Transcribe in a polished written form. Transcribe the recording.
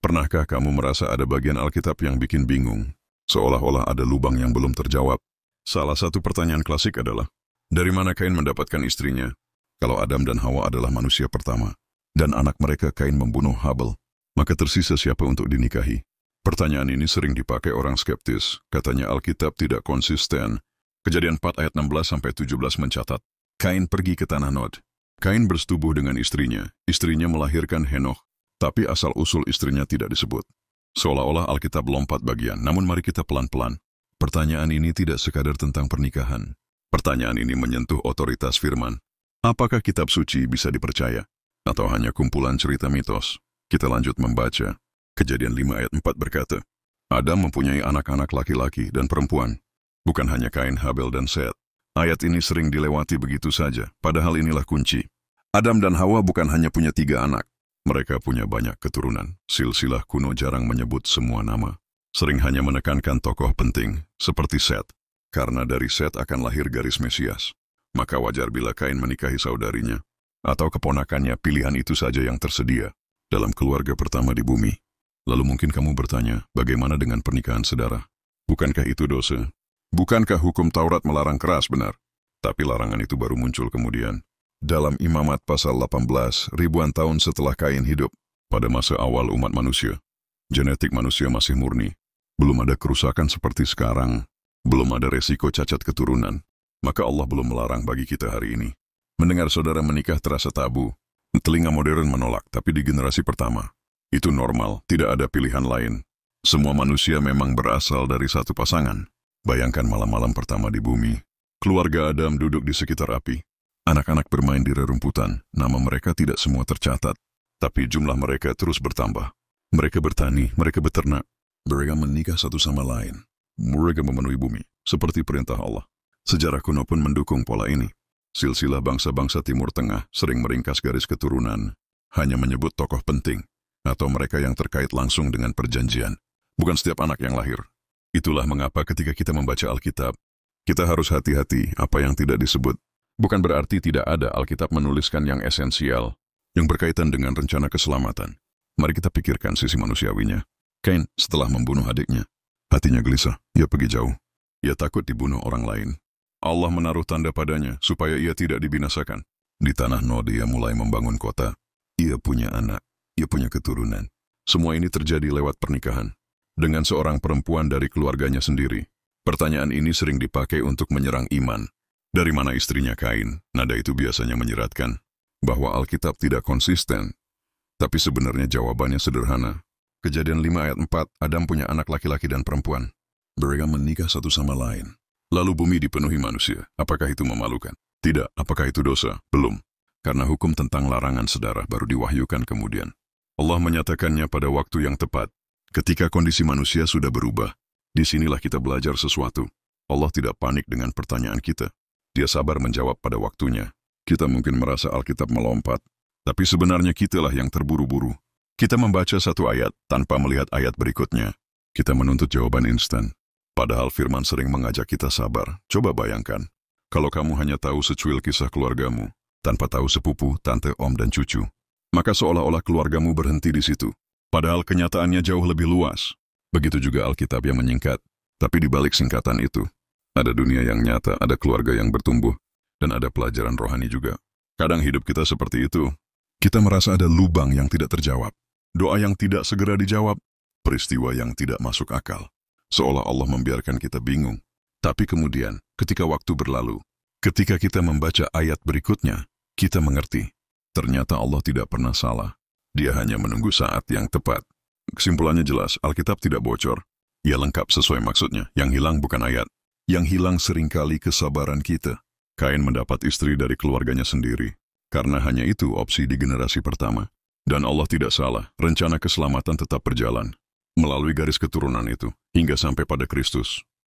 Pernahkah kamu merasa ada bagian Alkitab yang bikin bingung? Seolah-olah ada lubang yang belum terjawab. Salah satu pertanyaan klasik adalah, dari mana Kain mendapatkan istrinya? Kalau Adam dan Hawa adalah manusia pertama, dan anak mereka Kain membunuh Habel, maka tersisa siapa untuk dinikahi? Pertanyaan ini sering dipakai orang skeptis. Katanya Alkitab tidak konsisten. Kejadian 4 ayat 16-17 mencatat, Kain pergi ke tanah Nod. Kain bersetubuh dengan istrinya. Istrinya melahirkan Henokh, tapi asal-usul istrinya tidak disebut. Seolah-olah Alkitab lompat bagian, namun mari kita pelan-pelan. Pertanyaan ini tidak sekadar tentang pernikahan. Pertanyaan ini menyentuh otoritas firman. Apakah kitab suci bisa dipercaya? Atau hanya kumpulan cerita mitos? Kita lanjut membaca. Kejadian 5 ayat 4 berkata, Adam mempunyai anak-anak laki-laki dan perempuan. Bukan hanya Kain, Habel, dan Set. Ayat ini sering dilewati begitu saja, padahal inilah kunci. Adam dan Hawa bukan hanya punya 3 anak. Mereka punya banyak keturunan. Silsilah kuno jarang menyebut semua nama. Sering hanya menekankan tokoh penting, seperti Set. Karena dari Set akan lahir garis Mesias. Maka wajar bila Kain menikahi saudarinya. Atau keponakannya, pilihan itu saja yang tersedia dalam keluarga pertama di bumi. Lalu mungkin kamu bertanya, bagaimana dengan pernikahan saudara? Bukankah itu dosa? Bukankah hukum Taurat melarang keras benar? Tapi larangan itu baru muncul kemudian. Dalam Imamat pasal 18, ribuan tahun setelah Kain hidup, pada masa awal umat manusia, genetik manusia masih murni. Belum ada kerusakan seperti sekarang. Belum ada resiko cacat keturunan. Maka Allah belum melarang bagi kita hari ini. Mendengar saudara menikah terasa tabu. Telinga modern menolak, tapi di generasi pertama, itu normal, tidak ada pilihan lain. Semua manusia memang berasal dari satu pasangan. Bayangkan malam-malam pertama di bumi. Keluarga Adam duduk di sekitar api. Anak-anak bermain di rerumputan, nama mereka tidak semua tercatat. Tapi jumlah mereka terus bertambah. Mereka bertani, mereka beternak. Mereka menikah satu sama lain. Mereka memenuhi bumi, seperti perintah Allah. Sejarah kuno pun mendukung pola ini. Silsilah bangsa-bangsa Timur Tengah sering meringkas garis keturunan, hanya menyebut tokoh penting, atau mereka yang terkait langsung dengan perjanjian. Bukan setiap anak yang lahir. Itulah mengapa ketika kita membaca Alkitab, kita harus hati-hati apa yang tidak disebut. Bukan berarti tidak ada Alkitab menuliskan yang esensial, yang berkaitan dengan rencana keselamatan. Mari kita pikirkan sisi manusiawinya. Kain setelah membunuh adiknya, hatinya gelisah, ia pergi jauh. Ia takut dibunuh orang lain. Allah menaruh tanda padanya supaya ia tidak dibinasakan. Di tanah Nod ia mulai membangun kota. Ia punya anak, ia punya keturunan. Semua ini terjadi lewat pernikahan. Dengan seorang perempuan dari keluarganya sendiri. Pertanyaan ini sering dipakai untuk menyerang iman. Dari mana istrinya Kain? Nada itu biasanya menyeratkan bahwa Alkitab tidak konsisten. Tapi sebenarnya jawabannya sederhana. Kejadian 5 ayat 4, Adam punya anak laki-laki dan perempuan. Mereka menikah satu sama lain. Lalu bumi dipenuhi manusia. Apakah itu memalukan? Tidak. Apakah itu dosa? Belum. Karena hukum tentang larangan saudara baru diwahyukan kemudian. Allah menyatakannya pada waktu yang tepat. Ketika kondisi manusia sudah berubah. Disinilah kita belajar sesuatu. Allah tidak panik dengan pertanyaan kita. Dia sabar menjawab pada waktunya. Kita mungkin merasa Alkitab melompat. Tapi sebenarnya kitalah yang terburu-buru. Kita membaca satu ayat tanpa melihat ayat berikutnya. Kita menuntut jawaban instan. Padahal firman sering mengajak kita sabar. Coba bayangkan, kalau kamu hanya tahu secuil kisah keluargamu, tanpa tahu sepupu, tante, om, dan cucu, maka seolah-olah keluargamu berhenti di situ. Padahal kenyataannya jauh lebih luas. Begitu juga Alkitab yang menyingkat. Tapi di balik singkatan itu, ada dunia yang nyata, ada keluarga yang bertumbuh, dan ada pelajaran rohani juga. Kadang hidup kita seperti itu. Kita merasa ada lubang yang tidak terjawab. Doa yang tidak segera dijawab. Peristiwa yang tidak masuk akal. Seolah Allah membiarkan kita bingung. Tapi kemudian, ketika waktu berlalu, ketika kita membaca ayat berikutnya, kita mengerti. Ternyata Allah tidak pernah salah. Dia hanya menunggu saat yang tepat. Kesimpulannya jelas, Alkitab tidak bocor. Ia lengkap sesuai maksudnya. Yang hilang bukan ayat. Yang hilang seringkali kesabaran kita. Kain mendapat istri dari keluarganya sendiri. Karena hanya itu opsi di generasi pertama. Dan Allah tidak salah, rencana keselamatan tetap berjalan. Melalui garis keturunan itu, hingga sampai pada Kristus.